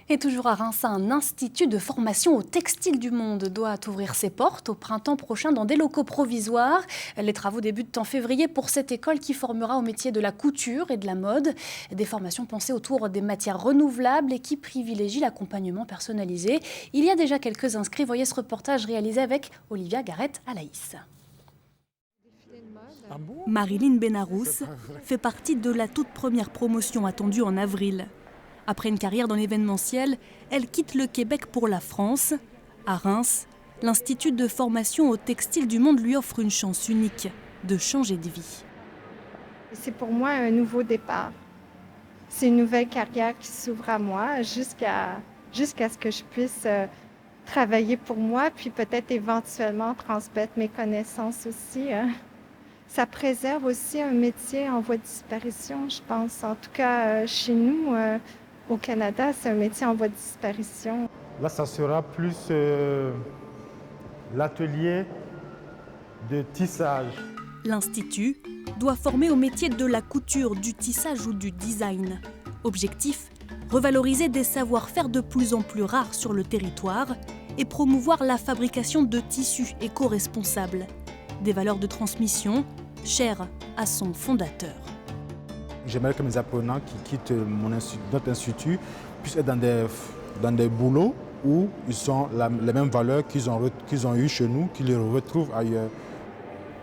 Et toujours à Reims, un institut de formation au textile du monde doit ouvrir ses portes au printemps prochain dans des locaux provisoires. Les travaux débutent en février pour cette école qui formera au métier de la couture et de la mode. Des formations pensées autour des matières renouvelables et qui privilégient l'accompagnement personnalisé. Il y a déjà quelques inscrits. Voyez ce reportage réalisé avec Olivia Garrett-Alaïs. Marilyn Benarous fait partie de la toute première promotion attendue en avril. Après une carrière dans l'événementiel, elle quitte le Québec pour la France. À Reims, l'Institut de formation au textile du monde lui offre une chance unique de changer de vie. C'est pour moi un nouveau départ. C'est une nouvelle carrière qui s'ouvre à moi jusqu'à ce que je puisse travailler pour moi, puis peut-être éventuellement transmettre mes connaissances aussi. Ça préserve aussi un métier en voie de disparition, je pense. En tout cas, chez nous, au Canada, c'est un métier en voie de disparition. Là, ça sera plus l'atelier de tissage. L'Institut doit former au métier de la couture, du tissage ou du design. Objectif, revaloriser des savoir-faire de plus en plus rares sur le territoire et promouvoir la fabrication de tissus éco-responsables. Des valeurs de transmission chères à son fondateur. J'aimerais que mes apprenants qui quittent notre institut puissent être dans des boulots où ils ont les mêmes valeurs qu'ils ont eues chez nous, qu'ils les retrouvent ailleurs.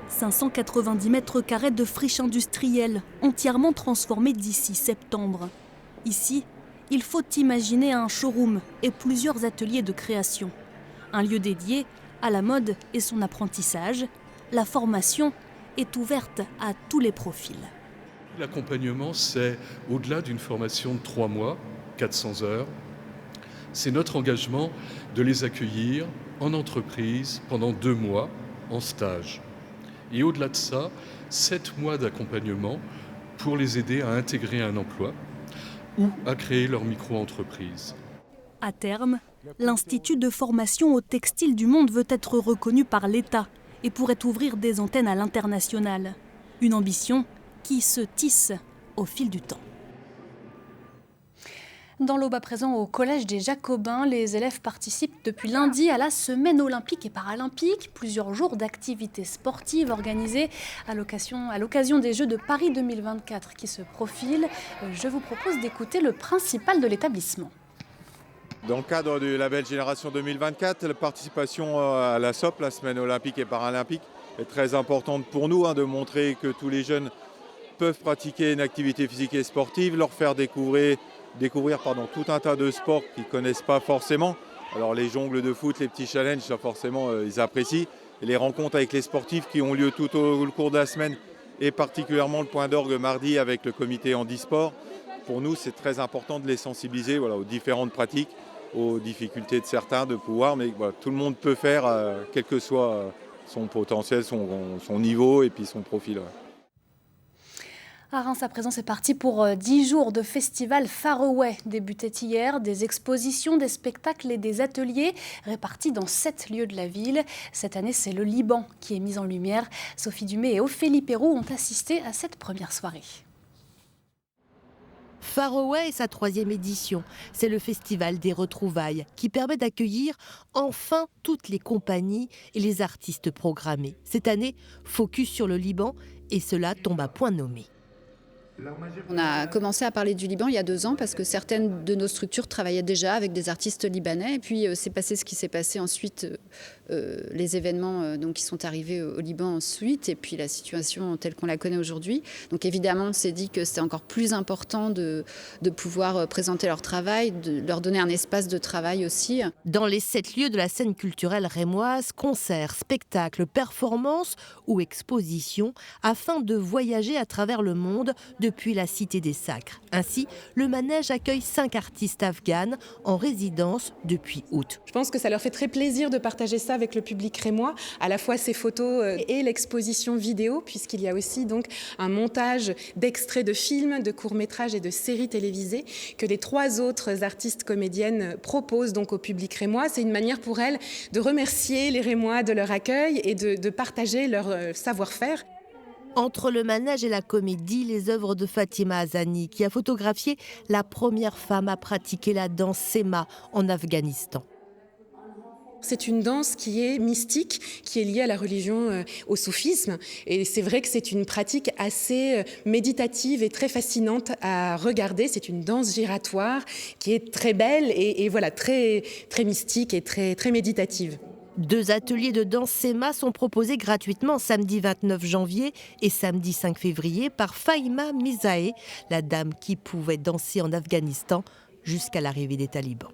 590 mètres carrés de friche industrielle, entièrement transformée d'ici septembre. Ici, il faut imaginer un showroom et plusieurs ateliers de création. Un lieu dédié à la mode et son apprentissage. La formation est ouverte à tous les profils. L'accompagnement, c'est au-delà d'une formation de 3 mois, 400 heures. C'est notre engagement de les accueillir en entreprise pendant 2 mois en stage. Et au-delà de ça, 7 mois d'accompagnement pour les aider à intégrer un emploi ou à créer leur micro-entreprise. À terme, l'Institut de formation au textile du monde veut être reconnu par l'État et pourrait ouvrir des antennes à l'international. Une ambition qui se tisse au fil du temps. Dans l'Aube à présent, au Collège des Jacobins, les élèves participent depuis lundi à la semaine olympique et paralympique. Plusieurs jours d'activités sportives organisées à l'occasion des Jeux de Paris 2024 qui se profilent. Je vous propose d'écouter le principal de l'établissement. Dans le cadre du label Génération 2024, la participation à la SOP, la semaine olympique et paralympique, est très importante pour nous, de montrer que tous les jeunes peuvent pratiquer une activité physique et sportive, leur faire découvrir tout un tas de sports qu'ils ne connaissent pas forcément. Alors les jongles de foot, les petits challenges, ça forcément ils apprécient. Et les rencontres avec les sportifs qui ont lieu tout au cours de la semaine et particulièrement le point d'orgue mardi avec le comité handisport. Pour nous, c'est très important de les sensibiliser aux différentes pratiques, aux difficultés de certains de pouvoir, mais tout le monde peut faire, quel que soit son potentiel, son niveau et puis son profil. À Reims, à présent, c'est parti pour 10 jours de festival Faroé. Débutait hier, des expositions, des spectacles et des ateliers répartis dans 7 lieux de la ville. Cette année, c'est le Liban qui est mis en lumière. Sophie Dumais et Ophélie Perrault ont assisté à cette première soirée. Faroé est sa 3e édition. C'est le festival des retrouvailles qui permet d'accueillir enfin toutes les compagnies et les artistes programmés. Cette année, focus sur le Liban et cela tombe à point nommé. On a commencé à parler du Liban il y a 2 ans parce que certaines de nos structures travaillaient déjà avec des artistes libanais. Et puis c'est passé ce qui s'est passé ensuite, les événements qui sont arrivés au Liban ensuite, et puis la situation telle qu'on la connaît aujourd'hui. Donc évidemment, on s'est dit que c'était encore plus important de pouvoir présenter leur travail, de leur donner un espace de travail aussi. Dans les 7 lieux de la scène culturelle rémoise, concerts, spectacles, performances ou expositions, afin de voyager à travers le monde depuis la Cité des Sacres. Ainsi, le manège accueille 5 artistes afghanes en résidence depuis août. Je pense que ça leur fait très plaisir de partager ça avec le public rémois, à la fois ces photos et l'exposition vidéo, puisqu'il y a aussi donc un montage d'extraits de films, de courts-métrages et de séries télévisées que les 3 autres artistes comédiennes proposent donc au public rémois. C'est une manière pour elles de remercier les Rémois de leur accueil et de partager leur savoir-faire. Entre le manège et la comédie, les œuvres de Fatima Azani, qui a photographié la première femme à pratiquer la danse Sema en Afghanistan. C'est une danse qui est mystique, qui est liée à la religion, au soufisme. Et c'est vrai que c'est une pratique assez méditative et très fascinante à regarder. C'est une danse giratoire qui est très belle et voilà, très, très mystique et très, très méditative. 2 ateliers de danse Sema sont proposés gratuitement samedi 29 janvier et samedi 5 février par Fahima Mizae, la dame qui pouvait danser en Afghanistan jusqu'à l'arrivée des talibans.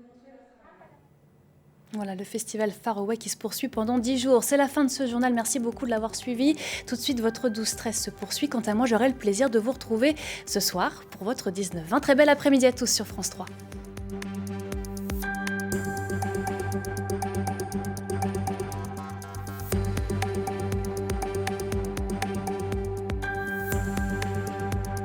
Voilà, le festival Far Away qui se poursuit pendant 10 jours. C'est la fin de ce journal. Merci beaucoup de l'avoir suivi. Tout de suite, votre 12-13 se poursuit. Quant à moi, j'aurai le plaisir de vous retrouver ce soir pour votre 19-20. Très bel après-midi à tous sur France 3.